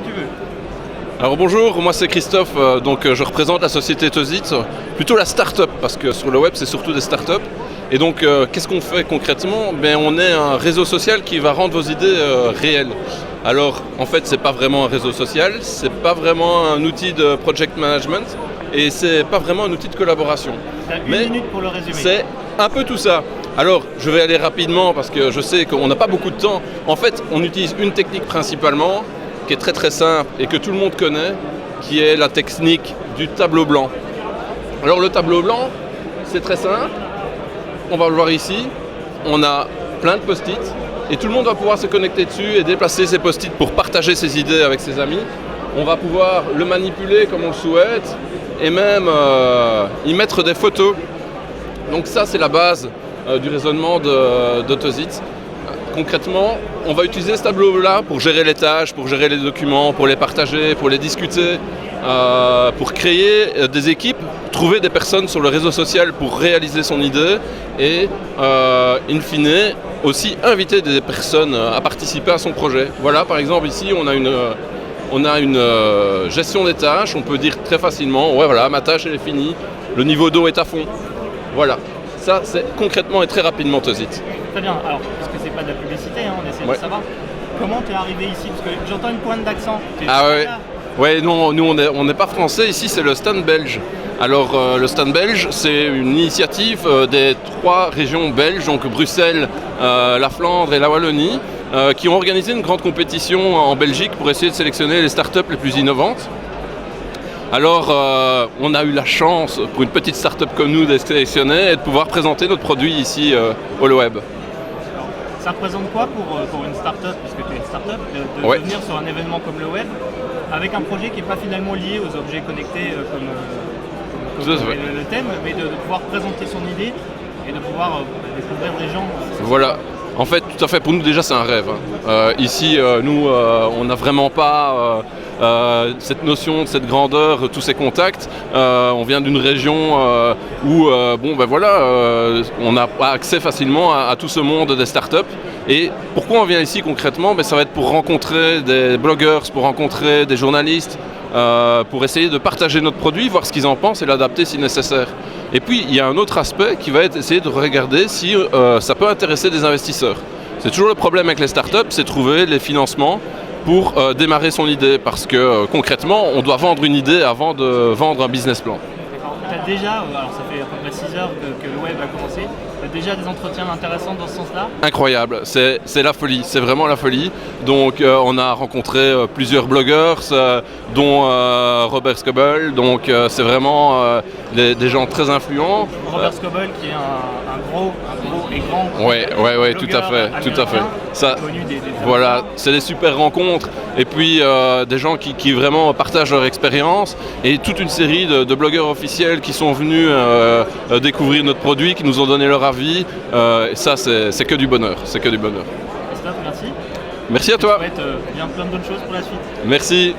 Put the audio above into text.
tu veux. Alors bonjour, moi c'est Christophe, je représente la société Tozit, plutôt la start-up, parce que sur le web c'est surtout des start-up. Et donc qu'est-ce qu'on fait concrètement? On est un réseau social qui va rendre vos idées réelles. Alors en fait c'est pas vraiment un réseau social, c'est pas vraiment un outil de project management et c'est pas vraiment un outil de collaboration. T'as une minute pour le résumer. C'est un peu tout ça. Alors je vais aller rapidement parce que je sais qu'on n'a pas beaucoup de temps. En fait on utilise une technique principalement, qui est très très simple et que tout le monde connaît, qui est la technique du tableau blanc. Alors le tableau blanc, c'est très simple, on va le voir ici, on a plein de post-it et tout le monde va pouvoir se connecter dessus et déplacer ses post-it pour partager ses idées avec ses amis. On va pouvoir le manipuler comme on le souhaite et même y mettre des photos. Donc ça c'est la base du raisonnement de Tozit. Concrètement, on va utiliser ce tableau-là pour gérer les tâches, pour gérer les documents, pour les partager, pour les discuter, pour créer des équipes, trouver des personnes sur le réseau social pour réaliser son idée et, in fine, aussi inviter des personnes à participer à son projet. Voilà, par exemple, ici, on a une gestion des tâches. On peut dire très facilement, ouais, voilà, ma tâche, elle est finie, le niveau d'eau est à fond. Voilà, ça, c'est concrètement et très rapidement Tozit. Très bien, alors, parce que c'est pas de la publicité, hein, on essaie de savoir. Comment tu es arrivé ici? Parce que j'entends une pointe d'accent. Ouais, non, nous on n'est pas français, ici c'est le stand belge. Alors le stand belge, c'est une initiative des 3 régions belges, donc Bruxelles, la Flandre et la Wallonie, qui ont organisé une grande compétition en Belgique pour essayer de sélectionner les startups les plus innovantes. Alors on a eu la chance, pour une petite startup comme nous, d'être sélectionnés et de pouvoir présenter notre produit ici au web. Ça représente quoi pour une start-up, puisque tu es une start-up, de venir sur un événement comme le web, avec un projet qui n'est pas finalement lié aux objets connectés comme le thème, mais de pouvoir présenter son idée et de pouvoir découvrir les gens. Voilà. En fait, tout à fait, pour nous déjà c'est un rêve. Ici, nous, on n'a vraiment pas cette notion, cette grandeur, tous ces contacts. On vient d'une région où on n'a pas accès facilement à tout ce monde des startups. Et pourquoi on vient ici concrètement? Ça va être pour rencontrer des blogueurs, pour rencontrer des journalistes, pour essayer de partager notre produit, voir ce qu'ils en pensent et l'adapter si nécessaire. Et puis il y a un autre aspect qui va être essayer de regarder si ça peut intéresser des investisseurs. C'est toujours le problème avec les startups, c'est trouver les financements pour démarrer son idée, parce que concrètement on doit vendre une idée avant de vendre un business plan. Tu as déjà, alors ça fait à peu près 6 heures que le web a commencé, tu as déjà des entretiens intéressants dans ce sens-là? Incroyable, c'est la folie, c'est vraiment la folie. Donc on a rencontré plusieurs blogueurs, dont Robert Scoble, donc c'est vraiment des gens très influents. Robert Scoble qui est un gros et grand ouais, tout à fait. Ça, voilà, c'est des super rencontres et puis des gens qui vraiment partagent leur expérience et toute une série de blogueurs officiels qui sont venus découvrir notre produit, qui nous ont donné leur avis. Et ça, c'est que du bonheur, Christophe, merci. Merci à toi. Je te souhaite bien plein de bonnes choses pour la suite. Merci.